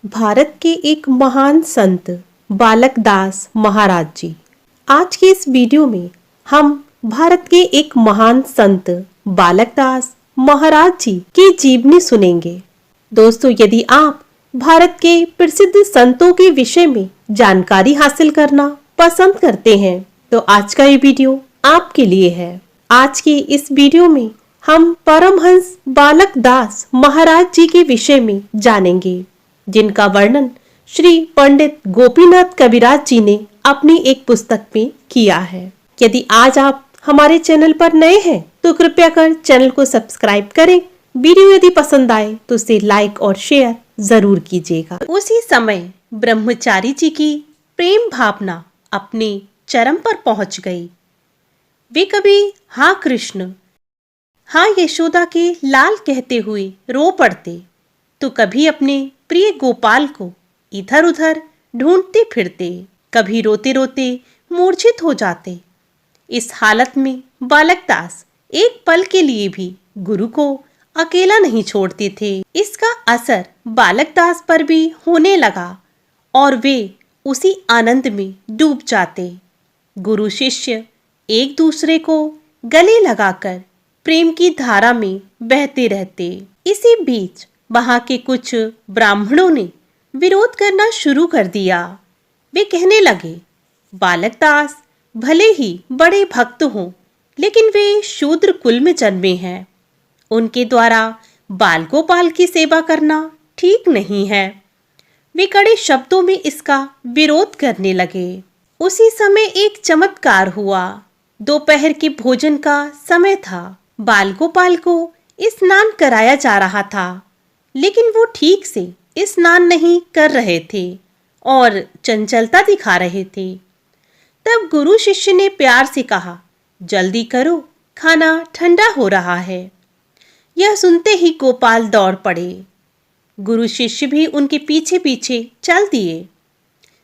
भारत के एक महान संत बालक दास महाराज जी। आज की इस वीडियो में हम भारत के एक महान संत बालक दास महाराज जी की जीवनी सुनेंगे। दोस्तों, यदि आप भारत के प्रसिद्ध संतों के विषय में जानकारी हासिल करना पसंद करते हैं तो आज का ये वीडियो आपके लिए है। आज की इस वीडियो में हम परमहंस बालक दास महाराज जी के विषय में जानेंगे, जिनका वर्णन श्री पंडित गोपीनाथ कविराज जी ने अपनी एक पुस्तक में किया है। यदि आज आप हमारे चैनल पर नए हैं तो कृपया कर चैनल को सब्सक्राइब करें। वीडियो यदि पसंद आए तो उसे लाइक और शेयर जरूर कीजिएगा। उसी समय ब्रह्मचारी जी की प्रेम भावना अपने चरम पर पहुंच गई। वे कभी हाँ कृष्ण, हाँ यशोदा के लाल कहते हुए रो पड़ते, तो कभी अपने प्रिय गोपाल को इधर उधर ढूंढते फिरते, कभी रोते रोते मूर्छित हो जाते। इस हालत में बालक दास एक पल के लिए भी गुरु को अकेला नहीं छोड़ते थे। इसका असर बालक दास पर भी होने लगा और वे उसी आनंद में डूब जाते। गुरु शिष्य एक दूसरे को गले लगाकर प्रेम की धारा में बहते रहते। इसी बीच वहां के कुछ ब्राह्मणों ने विरोध करना शुरू कर दिया। वे कहने लगे, बालक दास भले ही बड़े भक्त हों, लेकिन वे शूद्र कुल में जन्मे हैं। उनके द्वारा बाल गोपाल की सेवा करना ठीक नहीं है। वे कड़े शब्दों में इसका विरोध करने लगे। उसी समय एक चमत्कार हुआ। दोपहर के भोजन का समय था। बाल गोपाल को स्नान कराया जा रहा था, लेकिन वो ठीक से स्नान नहीं कर रहे थे और चंचलता दिखा रहे थे। तब गुरु शिष्य ने प्यार से कहा, जल्दी करो, खाना ठंडा हो रहा है। यह सुनते ही गोपाल दौड़ पड़े। गुरु शिष्य भी उनके पीछे पीछे चल दिए।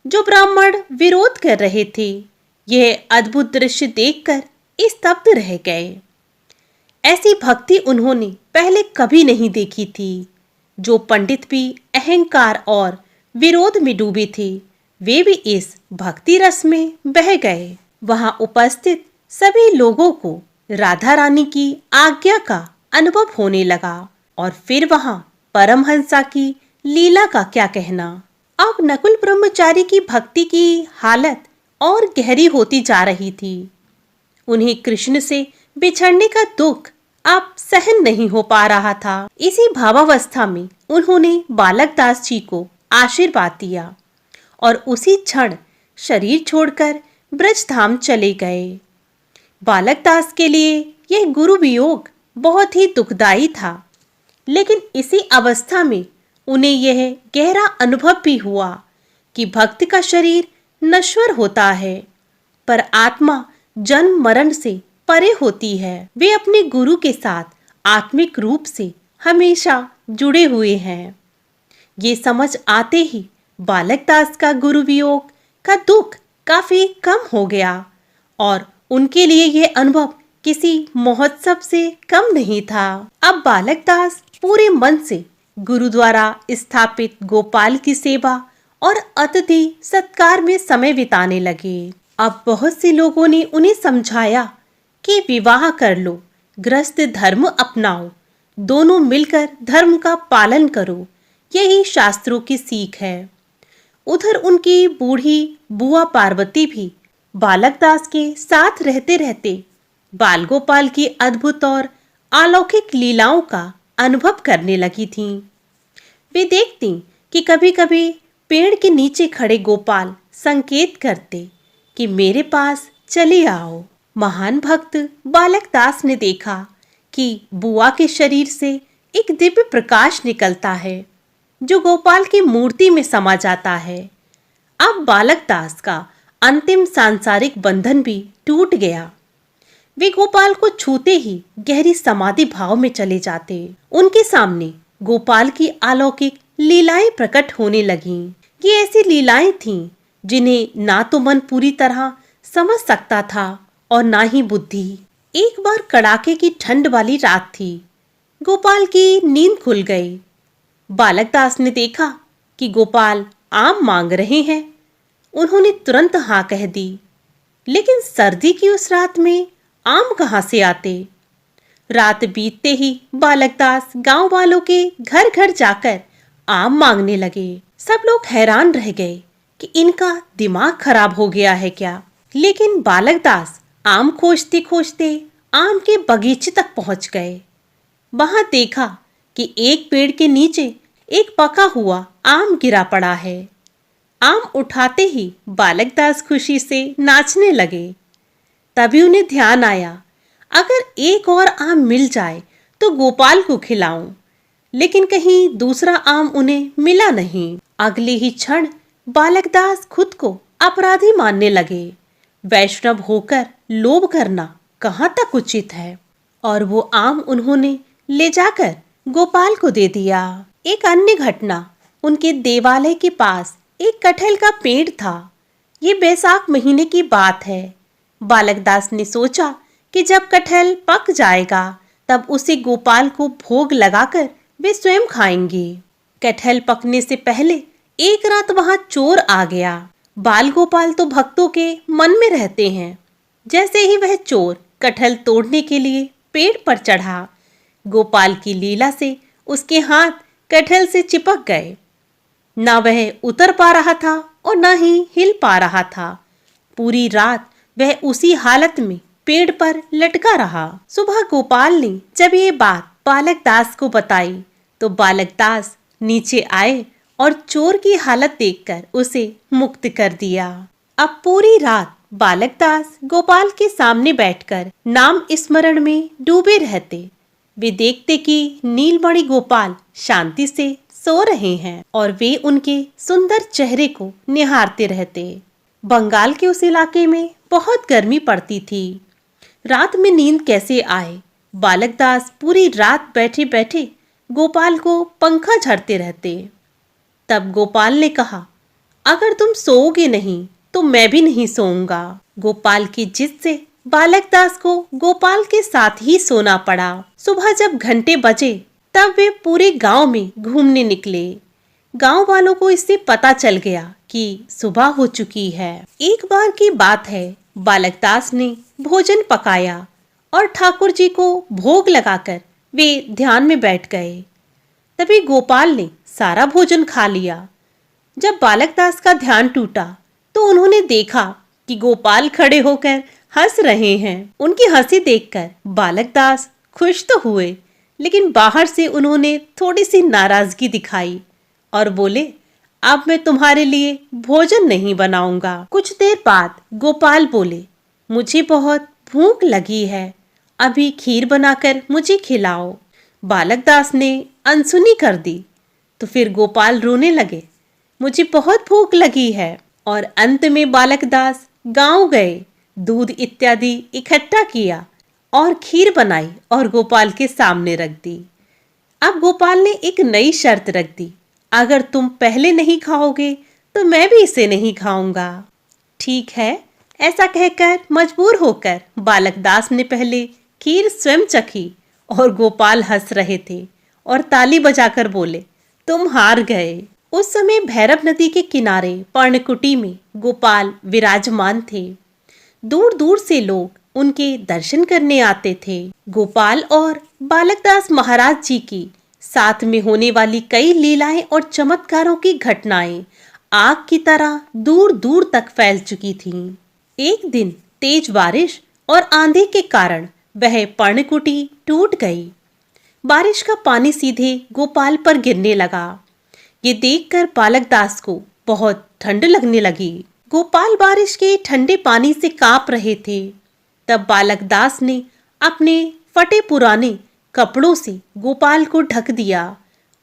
जो ब्राह्मण विरोध कर रहे थे, यह अद्भुत दृश्य देखकर स्तब्ध रह गए। ऐसी भक्ति उन्होंने पहले कभी नहीं देखी थी। जो पंडित भी अहंकार और विरोध में डूबे थे, वे भी इस भक्ति रस में बह गए। वहां उपस्थित सभी लोगों को राधा रानी की आज्ञा का अनुभव होने लगा। और फिर वहां परमहंसा की लीला का क्या कहना। अब नकुल ब्रह्मचारी की भक्ति की हालत और गहरी होती जा रही थी। उन्हें कृष्ण से बिछड़ने का दुख अब सहन नहीं हो पा रहा था। इसी भावावस्था में उन्होंने बालक दास जी को आशीर्वाद दिया और उसी क्षण शरीर छोड़कर ब्रजधाम चले गए। बालक दास के लिए यह गुरु वियोग बहुत ही दुखदाई था, लेकिन इसी अवस्था में उन्हें यह गहरा अनुभव भी हुआ कि भक्त का शरीर नश्वर होता है, पर आत्मा जन्म मरण से परे होती है। वे अपने गुरु के साथ आत्मिक रूप से हमेशा जुड़े हुए हैं। ये समझ आते ही बालक दास का गुरु वियोग का दुख काफी कम हो गया और उनके लिए यह अनुभव किसी महोत्सव से कम नहीं था। अब बालक दास पूरे मन से गुरु द्वारा स्थापित गोपाल की सेवा और अतिथि सत्कार में समय बिताने लगे। अब बहुत से लोगों ने उन्हें समझाया कि विवाह कर लो, गृहस्थ धर्म अपनाओ, दोनों मिलकर धर्म का पालन करो, यही शास्त्रों की सीख है। उधर उनकी बूढ़ी बुआ पार्वती भी बालक दास के साथ रहते रहते बाल गोपाल की अद्भुत और अलौकिक लीलाओं का अनुभव करने लगी थीं। वे देखती कि कभी कभी पेड़ के नीचे खड़े गोपाल संकेत करते कि मेरे पास चले आओ। महान भक्त बालक दास ने देखा कि बुआ के शरीर से एक दिव्य प्रकाश निकलता है, जो गोपाल की मूर्ति में समा जाता है। अब बालक दास का अंतिम सांसारिक बंधन भी टूट गया। वे गोपाल को छूते ही गहरी समाधि भाव में चले जाते। उनके सामने गोपाल की अलौकिक लीलाएं प्रकट होने लगीं। ये ऐसी लीलाएं थीं जिन्हें ना तो मन पूरी तरह समझ सकता था और ना ही बुद्धि। एक बार कड़ाके की ठंड वाली रात थी। गोपाल की नींद खुल गई। बालक दास ने देखा कि गोपाल आम मांग रहे हैं, उन्होंने तुरंत हाँ कह दी। लेकिन सर्दी की उस रात में आम कहाँ से आते? रात बीतते ही बालक दास गांव वालों के घर घर जाकर आम मांगने लगे। सब लोग हैरान रह गए कि इनका दिमाग खराब हो गया है क्या। लेकिन बालक दास आम खोजते खोजते आम के बगीचे तक पहुंच गए। वहां देखा कि एक पेड़ के नीचे एक पका हुआ आम गिरा पड़ा है। आम उठाते ही बालक दास खुशी से नाचने लगे। तभी उन्हें ध्यान आया, अगर एक और आम मिल जाए तो गोपाल को खिलाऊं। लेकिन कहीं दूसरा आम उन्हें मिला नहीं। अगले ही क्षण बालक दास खुद को अपराधी मानने लगे। वैष्णव होकर लोभ करना कहाँ तक उचित है। और वो आम उन्होंने ले जाकर गोपाल को दे दिया। एक अन्य घटना, उनके देवालय के पास एक कटहल का पेड़ था। ये बैसाख महीने की बात है। बालक दास ने सोचा कि जब कटहल पक जाएगा तब उसे गोपाल को भोग लगाकर वे स्वयं खाएंगे। कटहल पकने से पहले एक रात वहां चोर आ गया। बाल गोपाल तो भक्तों के मन में रहते हैं। जैसे ही वह चोर कटहल तोड़ने के लिए पेड़ पर चढ़ा, गोपाल की लीला से उसके हाथ कटहल से चिपक गए। ना वह उतर पा रहा था और ना ही हिल पा रहा था। पूरी रात वह उसी हालत में पेड़ पर लटका रहा। सुबह गोपाल ने जब ये बात बालक दास को बताई तो बालक दास नीचे आए और चोर की हालत देखकर उसे मुक्त कर दिया। अब पूरी रात बालक दास गोपाल के सामने बैठकर नाम स्मरण में डूबे रहते। वे देखते कि नीलमणि गोपाल शांति से सो रहे हैं और वे उनके सुंदर चेहरे को निहारते रहते। बंगाल के उस इलाके में बहुत गर्मी पड़ती थी। रात में नींद कैसे आए? बालक दास पूरी रात बैठे बैठे गोपाल को पंखा झड़ते रहते। तब गोपाल ने कहा, अगर तुम सोओगे नहीं तो मैं भी नहीं सोऊंगा। गोपाल की जिद से बालक दास को गोपाल के साथ ही सोना पड़ा। सुबह जब घंटे बजे तब वे पूरे गांव में घूमने निकले। गांव वालों को इससे पता चल गया कि सुबह हो चुकी है। एक बार की बात है, बालक दास ने भोजन पकाया और ठाकुर जी को भोग लगाकर वे ध्यान में बैठ गए। तभी गोपाल ने सारा भोजन खा लिया। जब बालक दास का ध्यान टूटा तो उन्होंने देखा कि गोपाल खड़े होकर हंस रहे हैं। उनकी हंसी देखकर बालक दास खुश तो हुए, लेकिन बाहर से उन्होंने थोड़ी सी नाराजगी दिखाई और बोले, अब मैं तुम्हारे लिए भोजन नहीं बनाऊंगा। कुछ देर बाद गोपाल बोले, मुझे बहुत भूख लगी है, अभी खीर बनाकर मुझे खिलाओ। बालक दास ने अनसुनी कर दी तो फिर गोपाल रोने लगे, मुझे बहुत भूख लगी है। और अंत में बालक दास गांव गए, दूध इत्यादि इकट्ठा किया और खीर बनाई और गोपाल के सामने रख दी। अब गोपाल ने एक नई शर्त रख दी, अगर तुम पहले नहीं खाओगे तो मैं भी इसे नहीं खाऊंगा। ठीक है, ऐसा कहकर मजबूर होकर बालक दास ने पहले खीर स्वयं चखी और गोपाल हंस रहे थे और ताली बजाकर बोले, तुम हार गए। उस समय भैरव नदी के किनारे पर्णकुटी में गोपाल विराजमान थे। दूर दूर से लोग उनके दर्शन करने आते थे। गोपाल और बालकदास महाराज जी की साथ में होने वाली कई लीलाएं और चमत्कारों की घटनाएं आग की तरह दूर दूर तक फैल चुकी थीं। एक दिन तेज बारिश और आंधी के कारण वह पर्णकुटी टूट गई। बारिश का पानी सीधे गोपाल पर गिरने लगा। ये देखकर बालकदास को बहुत ठंड लगने लगी। गोपाल बारिश के ठंडे पानी से कांप रहे थे। तब बालकदास ने अपने फटे पुराने कपड़ों से गोपाल को ढक दिया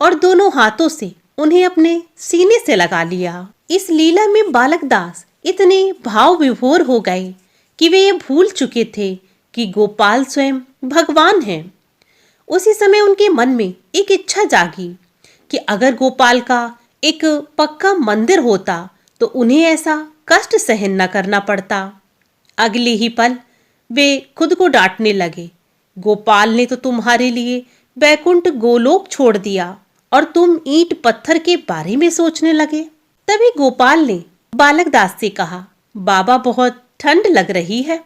और दोनों हाथों से उन्हें अपने सीने से लगा लिया। इस लीला में बालकदास इतने भाव विभोर हो गए कि वे ये भूल चुके थे कि गोपाल स्वयं भगवान हैं। उसी समय उनके मन में एक इच्छा जागी कि अगर गोपाल का एक पक्का मंदिर होता तो उन्हें ऐसा कष्ट सहन न करना पड़ता। अगले ही पल वे खुद को डांटने लगे, गोपाल ने तो तुम्हारे लिए बैकुंठ गोलोक छोड़ दिया और तुम ईंट पत्थर के बारे में सोचने लगे। तभी गोपाल ने बालक दास से कहा, बाबा बहुत ठंड लग रही है।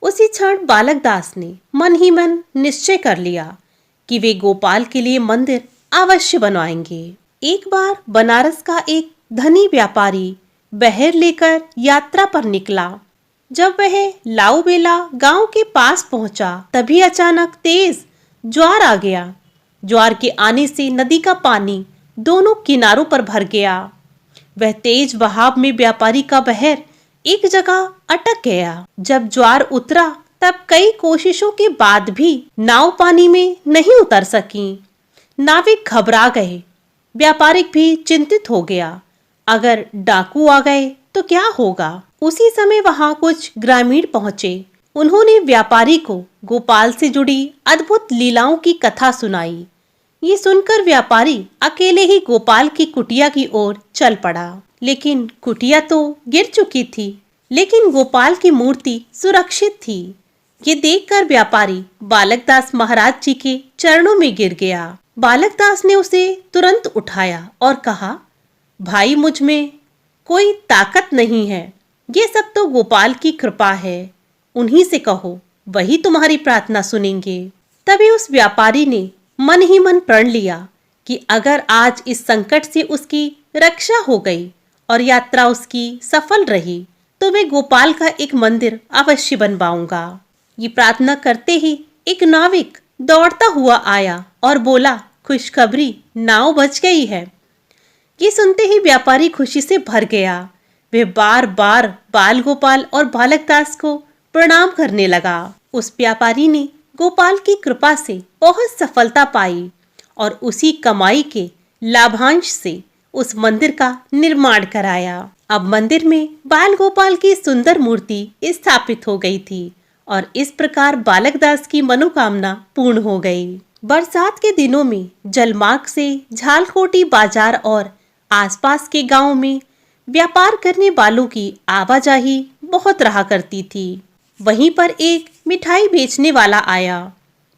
उसी क्षण बालक दास ने मन ही मन निश्चय कर लिया कि वे गोपाल के लिए मंदिर अवश्य बनवाएंगे। एक बार बनारस का एक धनी व्यापारी बहर लेकर यात्रा पर निकला। जब वह लाउबेला गांव के पास पहुंचा, तभी अचानक तेज ज्वार आ गया। ज्वार के आने से नदी का पानी दोनों किनारों पर भर गया। वह तेज बहाव में व्यापारी का बहर एक जगह अटक गया। जब ज्वार उतरा तब कई कोशिशों के बाद भी नाव पानी में नहीं उतर सकी। नाविक घबरा गए। व्यापारिक भी चिंतित हो गया। अगर डाकू आ गए तो क्या होगा। उसी समय वहां कुछ ग्रामीण पहुंचे। उन्होंने व्यापारी को गोपाल से जुड़ी अद्भुत लीलाओं की कथा सुनाई। ये सुनकर व्यापारी अकेले ही गोपाल की कुटिया की ओर चल पड़ा। लेकिन कुटिया तो गिर चुकी थी, लेकिन गोपाल की मूर्ति सुरक्षित थी। ये देखकर व्यापारी बालकदास महाराज जी के चरणों में गिर गया। बालकदास ने उसे तुरंत उठाया और कहा, भाई, मुझ में कोई ताकत नहीं है, ये सब तो गोपाल की कृपा है। उन्हीं से कहो, वही तुम्हारी प्रार्थना सुनेंगे। तभी उस व्यापारी ने मन ही मन प्रण लिया कि अगर आज इस संकट से उसकी रक्षा हो गई और यात्रा उसकी सफल रही तो मैं गोपाल का एक मंदिर अवश्य बनवाऊंगा। ये प्रार्थना करते ही एक नाविक दौड़ता हुआ आया और बोला, खुशखबरी, नाव बच गई है। ये सुनते ही व्यापारी खुशी से भर गया। वह बार बार बाल गोपाल और बालकदास को प्रणाम करने लगा। उस व्यापारी ने गोपाल की कृपा से बहुत सफलता पाई और उसी कमाई के लाभांश से उस मंदिर का निर्माण कराया। अब मंदिर में बाल गोपाल की सुंदर मूर्ति स्थापित हो गई थी और इस प्रकार बालकदास की मनोकामना पूर्ण हो गई। बरसात के दिनों में जलमार्ग से झालकोटी बाजार और आसपास के गांव में व्यापार करने वालों की आवाजाही बहुत रहा करती थी। वहीं पर एक मिठाई बेचने वाला आया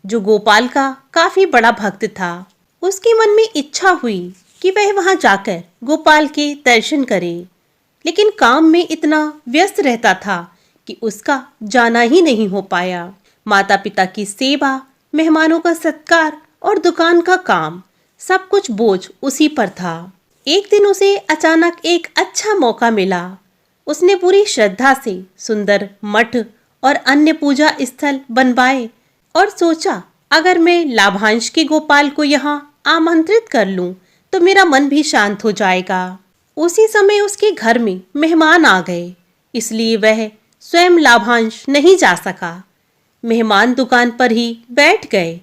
जो गोपाल का काफी बड़ा भक्त था। उसके मन में इच्छा हुई कि वह वहां जाकर गोपाल के दर्शन करे, लेकिन काम में इतना व्यस्त रहता था कि उसका जाना ही नहीं हो पाया। माता पिता की सेवा, मेहमानों का सत्कार और दुकान का काम, सब कुछ बोझ उसी पर था। एक दिन उसे अचानक एक अच्छा मौका मिला। उसने पूरी श्रद्धा से सुंदर मठ और अन्य पूजा स्थल बनवाए और सोचा, अगर मैं लाभांश के गोपाल को यहाँ आमंत्रित कर लूं तो मेरा मन भी शांत हो जाएगा। उसी समय उसके घर में मेहमान आ गए, इसलिए वह स्वयं लाभांश नहीं जा सका। मेहमान दुकान पर ही बैठ गए।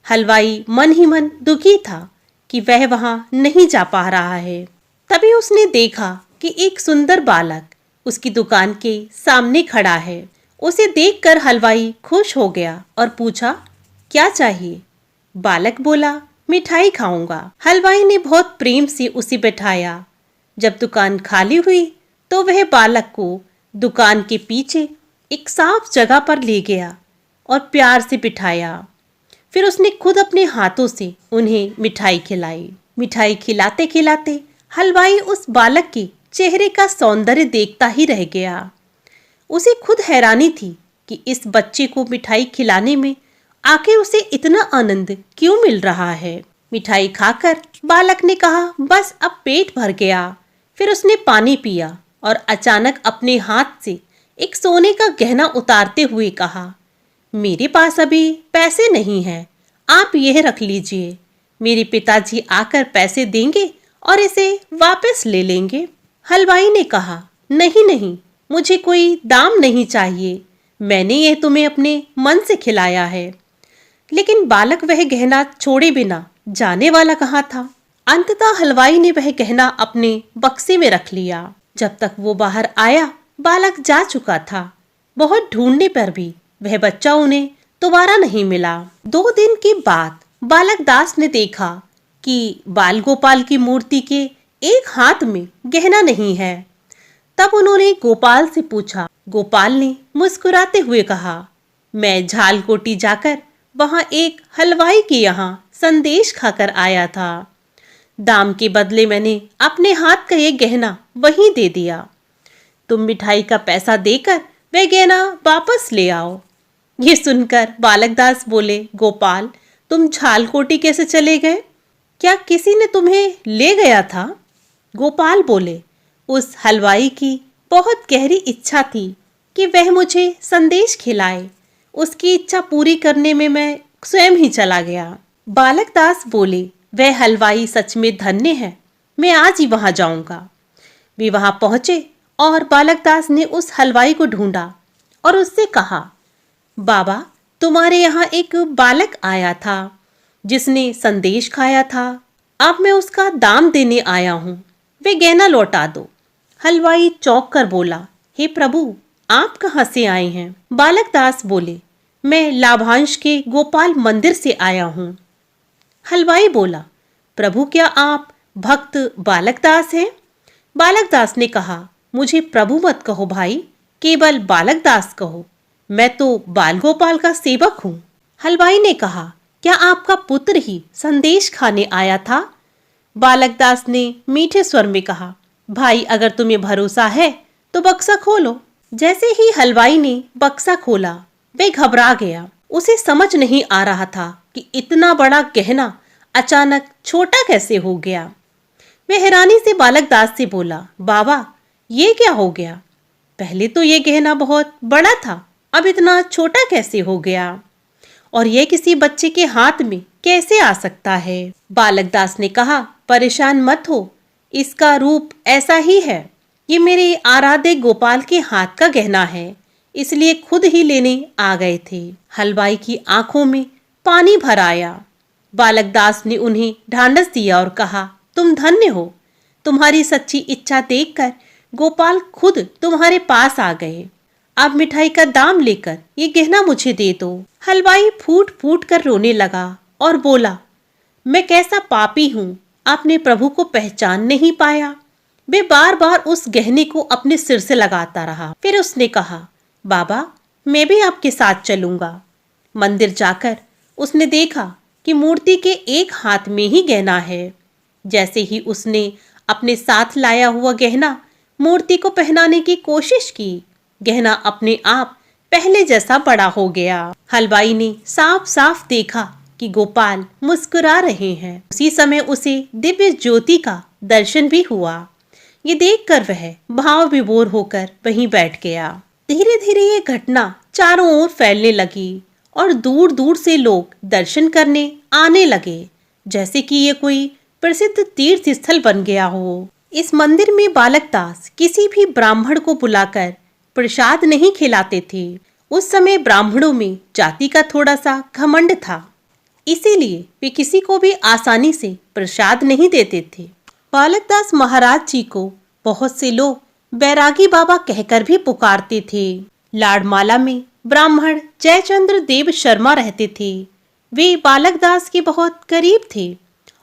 हलवाई मन ही मन दुखी था कि वह वहां नहीं जा पा रहा है। तभी उसने देखा कि एक सुंदर बालक उसकी दुकान के सामने खड़ा है। उसे देखकर हलवाई खुश हो गया और पूछा, क्या चाहिए? बालक बोला, मिठाई खाऊंगा। हलवाई ने बहुत प्रेम से उसे बैठाया। जब दुकान खाली हुई तो वह बालक को दुकान के पीछे एक साफ जगह पर ले गया और प्यार से बिठाया। फिर उसने खुद अपने हाथों से उन्हें मिठाई खिलाई। मिठाई खिलाते खिलाते हलवाई उस बालक के चेहरे का सौंदर्य देखता ही रह गया। उसे खुद हैरानी थी कि इस बच्चे को मिठाई खिलाने में आखिर उसे इतना आनंद क्यों मिल रहा है। मिठाई खाकर बालक ने कहा, बस अब पेट भर गया। फिर उसने पानी पिया और अचानक अपने हाथ से एक सोने का गहना उतारते हुए कहा, मेरे पास अभी पैसे नहीं हैं, आप यह रख लीजिए। मेरे पिताजी आकर पैसे देंगे और इसे वापस ले लेंगे। हलवाई ने कहा, नहीं नहीं, मुझे कोई दाम नहीं चाहिए, मैंने यह तुम्हें अपने मन से खिलाया है। लेकिन बालक वह गहना छोड़े बिना जाने वाला कहाँ था। अंततः हलवाई ने वह गहना अपने बक्से में रख लिया। जब तक वो बाहर आया, बालक जा चुका था। बहुत ढूंढने पर भी वह बच्चा उन्हें दोबारा नहीं मिला। 2 दिन के बाद बालक दास ने देखा कि बाल गोपाल की मूर्ति के एक हाथ में गहना नहीं है। तब उन्होंने गोपाल से पूछा। गोपाल ने मुस्कुराते हुए कहा, मैं झालकोटी जाकर वहां एक हलवाई के यहाँ संदेश खाकर आया था। दाम के बदले मैंने अपने हाथ का ये गहना वहीं दे दिया। तुम मिठाई का पैसा देकर वह गहना वापस ले आओ। ये सुनकर बालकदास बोले, गोपाल, तुम झालकोटी कैसे चले गए? क्या किसी ने तुम्हें ले गया था? गोपाल बोले, उस हलवाई की बहुत गहरी इच्छा थी कि वह मुझे संदेश खिलाए। उसकी इच्छा पूरी करने में मैं स्वयं ही चला गया। बालकदास बोले, वह हलवाई सच में धन्य है, मैं आज ही वहां जाऊंगा। वे वहां पहुंचे और बालकदास ने उस हलवाई को ढूंढा और उससे कहा, बाबा, तुम्हारे यहाँ एक बालक आया था जिसने संदेश खाया था। अब मैं उसका दाम देने आया हूँ, वे गहना लौटा दो। हलवाई चौंक कर बोला, हे प्रभु, आप कहाँ से आए हैं? बालकदास बोले, मैं लाभांश के गोपाल मंदिर से आया हूँ। हलवाई बोला, प्रभु, क्या आप भक्त बालकदास हैं? बालकदास ने कहा, मुझे प्रभु मत कहो भाई, केवल बालकदास कहो, मैं तो बाल गोपाल का सेवक हूँ। हलवाई ने कहा, क्या आपका पुत्र ही संदेश खाने आया था? बालकदास ने मीठे स्वर में कहा, भाई, अगर तुम्हें भरोसा है तो बक्सा खोलो। जैसे ही हलवाई ने बक्सा खोला, वह घबरा गया। उसे समझ नहीं आ रहा था कि इतना बड़ा गहना अचानक छोटा कैसे हो गया। वह हैरानी से बालकदास से बोला, बाबा, ये क्या हो गया? पहले तो ये गहना बहुत बड़ा था, अब इतना छोटा कैसे हो गया? और यह किसी बच्चे के हाथ में कैसे आ सकता है? बालकदास ने कहा, परेशान मत हो, इसका रूप ऐसा ही है। ये मेरे आराध्य गोपाल के हाथ का गहना है, इसलिए खुद ही लेने आ गए थे। हलवाई की आंखों में पानी भर आया। बालकदास ने उन्हें ढांढस दिया और कहा, तुम धन्य हो, तुम्हारी सच्ची इच्छा देखकर गोपाल खुद तुम्हारे पास आ गए। अब मिठाई का दाम लेकर ये गहना मुझे दे दो। हलवाई फूट फूट कर रोने लगा और बोला, मैं कैसा पापी हूँ, अपने प्रभु को पहचान नहीं पाया। वे बार बार उस गहने को अपने सिर से लगाता रहा। फिर उसने कहा, बाबा, मैं भी आपके साथ चलूंगा। मंदिर जाकर उसने देखा कि मूर्ति के एक हाथ में ही गहना है। जैसे ही उसने अपने साथ लाया हुआ गहना मूर्ति को पहनाने की कोशिश की, गहना अपने आप पहले जैसा बड़ा हो गया। हलवाई ने साफ साफ देखा कि गोपाल मुस्कुरा रहे हैं। उसी समय उसे दिव्य ज्योति का दर्शन भी हुआ। ये देखकर वह भाव विभोर होकर वहीं बैठ गया। धीरे धीरे ये घटना चारों ओर फैलने लगी और दूर दूर से लोग दर्शन करने आने लगे, जैसे कि ये कोई प्रसिद्ध तीर्थ स्थल बन गया हो। इस मंदिर में बालकदास किसी भी ब्राह्मण को बुलाकर प्रसाद नहीं खिलाते थे। उस समय ब्राह्मणों में जाति का थोड़ा सा घमंड था, इसीलिए वे किसी को भी आसानी से प्रसाद नहीं देते थे। बालकदास महाराज जी को बहुत से लोग बैरागी बाबा कहकर भी पुकारते थे। लाड़माला में ब्राह्मण जयचंद्र देव शर्मा रहते थे। वे बालकदास के बहुत करीब थे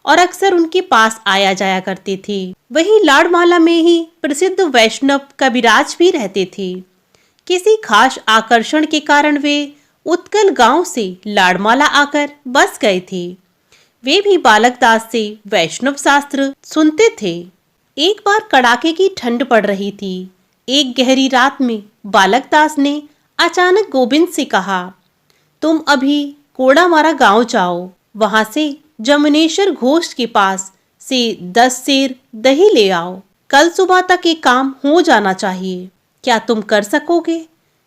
और अक्सर उनके पास आया जाया करते थे। वहीं लाड़माला में ही प्रसिद्ध वैष्णव कविराज भी रहते थे। किसी खास आकर्षण के कारण वे उत्कल गांव से लाड़माला आकर बस गए थे। वे भी बालकदास से वैष्णव शास्त्र सुनते थे। एक बार कड़ाके की ठंड पड़ रही थी। एक गहरी रात में बालकदास ने अचानक गोविंद से कहा, तुम अभी कोड़ामारा गांव जाओ, वहां से जमुनेश्वर घोष के पास से 10 सेर दही ले आओ। कल सुबह तक ये काम हो जाना चाहिए। क्या तुम कर सकोगे?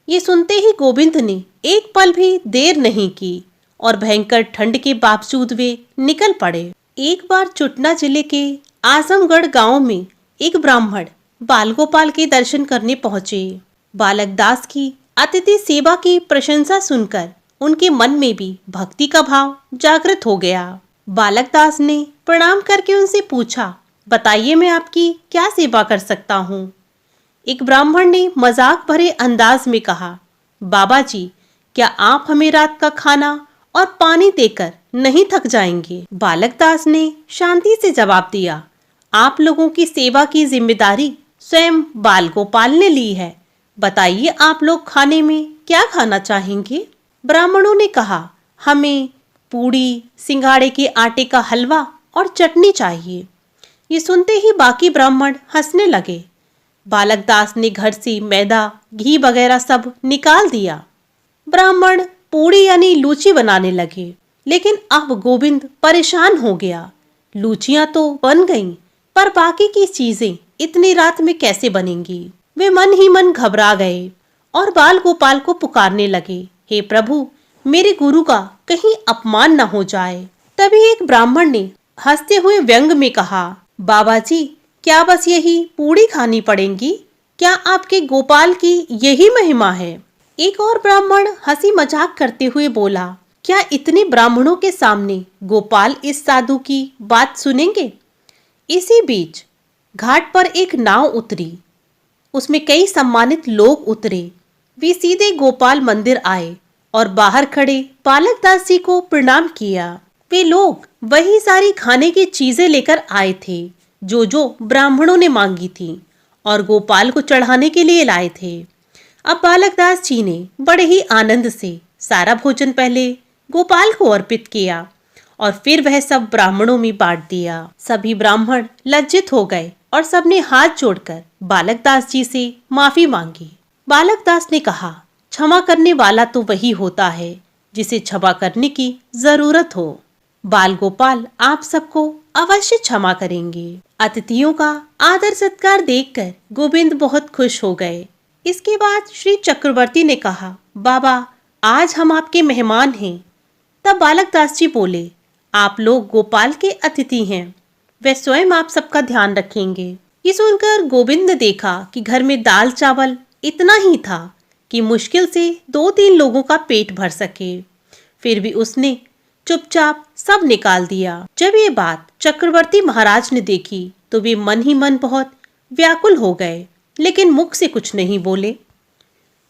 ये सुनते ही गोविंद ने एक पल भी देर नहीं की और भयंकर ठंड के बावजूद वे निकल पड़े। एक बार चुटना जिले के आजमगढ़ गांव में एक ब्राह्मण बालगोपाल के दर्शन करने पहुंचे। बालकदास की अतिथि सेवा की प्रशंसा सुनकर उनके मन में भी भक्ति का भाव जागृत हो गया। बालकदास ने प्रणाम करके उनसे पूछा, बताइए, मैं आपकी क्या सेवा कर सकता हूँ? एक ब्राह्मण ने मजाक भरे अंदाज में कहा, बाबा जी, क्या आप हमें रात का खाना और पानी देकर नहीं थक जाएंगे? बालकदास ने शांति से जवाब दिया, आप लोगों की सेवा की जिम्मेदारी स्वयं बालगोपाल ने ली है। बताइए, आप लोग खाने में क्या खाना चाहेंगे? ब्राह्मणों ने कहा, हमें पूड़ी, सिंघाड़े के आटे का हलवा और चटनी चाहिए। ये सुनते ही बाकी ब्राह्मण हंसने लगे। बालक दास ने घर से मैदा, घी वगैरह सब निकाल दिया। ब्राह्मण पूड़ी यानी लूची बनाने लगे, लेकिन अब गोविंद परेशान हो गया। लूचियां तो बन गईं, पर बाकी की चीजें इतनी रात में कैसे बनेंगी? वे मन ही मन घबरा गए और बाल गोपाल को पुकारने लगे, हे प्रभु, मेरे गुरु का कहीं अपमान न हो जाए। तभी एक ब्राह्मण ने हंसते हुए व्यंग में कहा, बाबा जी, क्या बस यही पूड़ी खानी पड़ेंगी? क्या आपके गोपाल की यही महिमा है? एक और ब्राह्मण हंसी मजाक करते हुए बोला, क्या इतने ब्राह्मणों के सामने गोपाल इस साधु की बात सुनेंगे? इसी बीच घाट पर एक नाव उतरी। उसमें कई सम्मानित लोग उतरे। वे सीधे गोपाल मंदिर आए और बाहर खड़े बालक दास जी को प्रणाम किया। वे लोग वही सारी खाने की चीजें लेकर आए थे जो जो ब्राह्मणों ने मांगी थी और गोपाल को चढ़ाने के लिए लाए थे। अब बालक दास जी ने बड़े ही आनंद से सारा भोजन पहले गोपाल को अर्पित किया और फिर वह सब ब्राह्मणों में बांट दिया। सभी ब्राह्मण लज्जित हो गए और सबने हाथ जोड़कर बालक दास जी से माफी मांगी। बालक दास ने कहा, क्षमा करने वाला तो वही होता है जिसे क्षमा करने की जरूरत हो। बाल गोपाल आप सबको अवश्य क्षमा करेंगे। अतिथियों का आदर सत्कार देखकर गोविंद बहुत खुश हो गए। इसके बाद श्री चक्रवर्ती ने कहा, बाबा, आज हम आपके मेहमान हैं। तब बालक दास जी बोले, आप लोग गोपाल के अतिथि हैं, वे स्वयं आप सबका ध्यान रखेंगे। ये सुनकर गोविंद ने देखा कि घर में दाल चावल इतना ही था कि मुश्किल से 2-3 लोगों का पेट भर सके। फिर भी उसने चुपचाप सब निकाल दिया। जब ये बात चक्रवर्ती महाराज ने देखी तो वे मन ही मन बहुत व्याकुल हो गए, लेकिन मुख से कुछ नहीं बोले।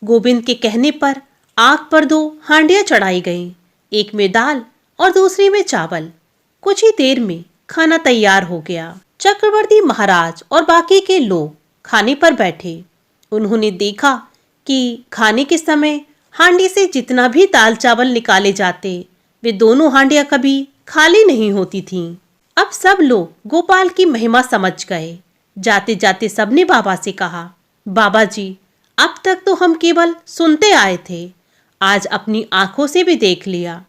गोविंद के कहने पर आग पर 2 हांडियां चढ़ाई गईं, एक में दाल और दूसरी में चावल। कुछ ही देर में खाना तैयार हो गया। चक्रवर्ती महाराज और बाकी के लोग खाने पर बैठे। उन्होंने देखा कि खाने के समय हांडी से जितना भी दाल चावल निकाले जाते, वे दोनों हांडियां कभी खाली नहीं होती थीं। अब सब लोग गोपाल की महिमा समझ गए। जाते जाते सबने बाबा से कहा, बाबा जी, अब तक तो हम केवल सुनते आए थे, आज अपनी आंखों से भी देख लिया।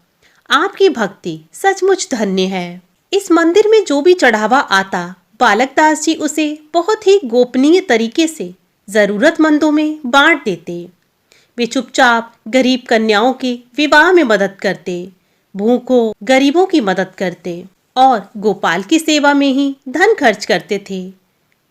आपकी भक्ति सचमुच धन्य है। इस मंदिर में जो भी चढ़ावा आता, बालक दास जी उसे बहुत ही गोपनीय तरीके से जरूरतमंदों में बांट देते। वे चुपचाप गरीब कन्याओं के विवाह में मदद करते, भूखों गरीबों की मदद करते और गोपाल की सेवा में ही धन खर्च करते थे।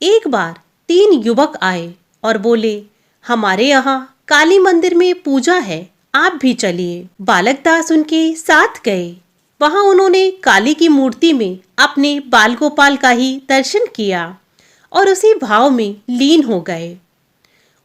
एक बार 3 युवक आए और बोले, हमारे यहाँ काली मंदिर में पूजा है, आप भी चलिए। बालक दास उनके साथ गए। वहां उन्होंने काली की मूर्ति में अपने बाल गोपाल का ही दर्शन किया और उसी भाव में लीन हो गए।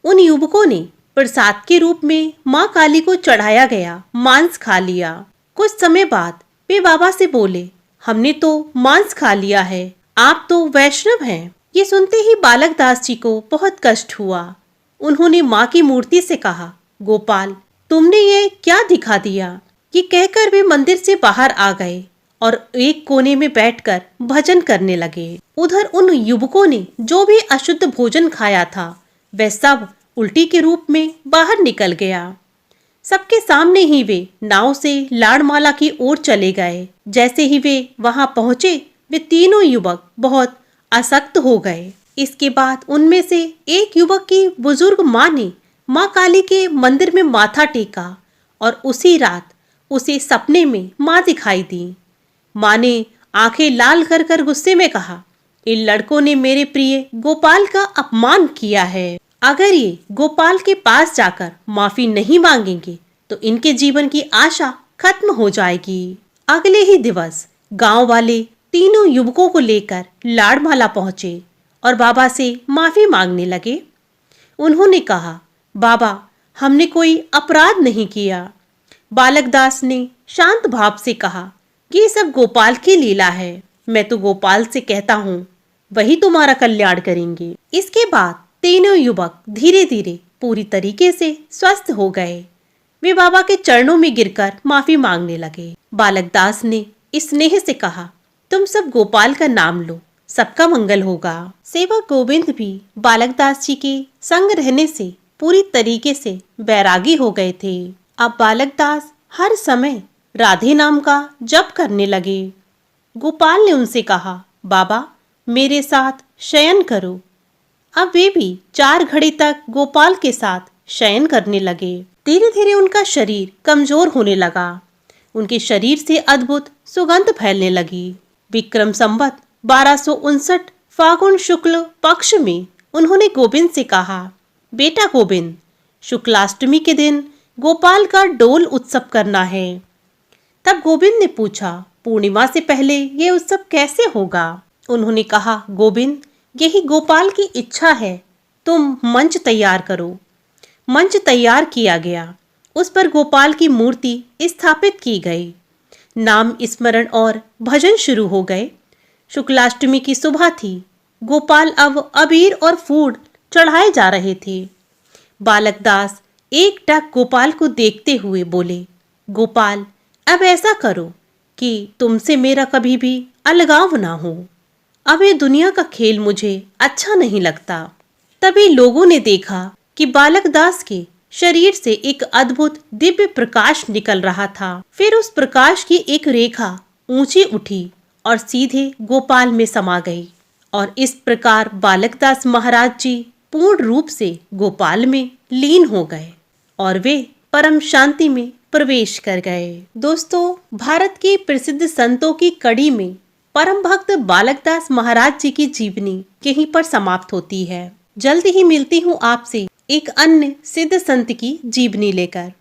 उन युवकों ने प्रसाद के रूप में माँ काली को चढ़ाया गया मांस खा लिया। कुछ समय बाद वे बाबा से बोले, हमने तो मांस खा लिया है, आप तो वैष्णव हैं। ये सुनते ही बालक दास जी को बहुत कष्ट हुआ। उन्होंने माँ की मूर्ति से कहा, गोपाल, तुमने ये क्या दिखा दिया? ये कहकर वे मंदिर से बाहर आ गए और एक कोने में बैठकर भजन करने लगे। उधर उन युवकों ने जो भी अशुद्ध भोजन खाया था वह सब उल्टी के रूप में बाहर निकल गया। सबके सामने ही वे नाव से लाड़माला की ओर चले गए। जैसे ही वे वहां पहुंचे, वे तीनों युवक बहुत आसक्त हो गए। इसके बाद उनमें से एक युवक की बुजुर्ग माँ ने माँ काली के मंदिर में माथा टेका और उसी रात उसे सपने में माँ दिखाई दी। माँ ने आंखें लाल कर कर गुस्से में कहा, इन लड़कों ने मेरे प्रिय गोपाल का अपमान किया है। अगर ये गोपाल के पास जाकर माफी नहीं मांगेंगे तो इनके जीवन की आशा खत्म हो जाएगी। अगले ही दिवस गांव वाले तीनों युवकों को लेकर लाड़माला पहुंचे और बाबा से माफी मांगने लगे। उन्होंने कहा, बाबा, हमने कोई अपराध नहीं किया। बालक दास ने शांत भाव से कहा, ये सब गोपाल की लीला है। मैं तो गोपाल से कहता हूँ, वही तुम्हारा कल्याण करेंगे। इसके बाद तीनों युवक धीरे धीरे पूरी तरीके से स्वस्थ हो गए। वे बाबा के चरणों में गिरकर माफी मांगने लगे। बालक दास ने स्नेह से कहा, तुम सब गोपाल का नाम लो, सबका मंगल होगा। सेवक गोविंद भी बालकदास जी के संग रहने से पूरी तरीके से बैरागी हो गए थे। अब बालकदास हर समय राधे नाम का जप करने लगे। गोपाल ने उनसे कहा, बाबा मेरे साथ शयन करो। अब वे भी 4 घड़ी तक गोपाल के साथ शयन करने लगे। धीरे धीरे उनका शरीर कमजोर होने लगा। उनके शरीर से अद्भुत सुगंध फैलने लगी। विक्रम संवत 1259 फागुन शुक्ल पक्ष में उन्होंने गोविंद से कहा, बेटा गोविंद, शुक्लाष्टमी के दिन गोपाल का डोल उत्सव करना है। तब गोविंद ने पूछा, पूर्णिमा से पहले ये उत्सव कैसे होगा? उन्होंने कहा, गोविंद, यही गोपाल की इच्छा है, तुम मंच तैयार करो। मंच तैयार किया गया। उस पर गोपाल की मूर्ति स्थापित की गई। नाम स्मरण और भजन शुरू हो गए। शुक्लाष्टमी की सुबह थी। गोपाल अब अबीर और फूल चढ़ाए जा रहे थे। बालकदास एकटक गोपाल को देखते हुए बोले, गोपाल, अब ऐसा करो कि तुमसे मेरा कभी भी अलगाव ना हो। अब ये दुनिया का खेल मुझे अच्छा नहीं लगता। तभी लोगों ने देखा कि बालकदास के शरीर से एक अद्भुत दिव्य प्रकाश निकल रहा था। फिर उस प्रकाश की एक रेखा ऊंची उठी और सीधे गोपाल में समा गई और इस प्रकार बालकदास महाराज जी पूर्ण रूप से गोपाल में लीन हो गए और वे परम शांति में प्रवेश कर गए। दोस्तों, भारत के प्रसिद्ध संतों की कड़ी में परम भक्त बालकदास महाराज जी की जीवनी यहीं पर समाप्त होती है। जल्द ही मिलती हूँ आपसे एक अन्य सिद्ध संत की जीवनी लेकर।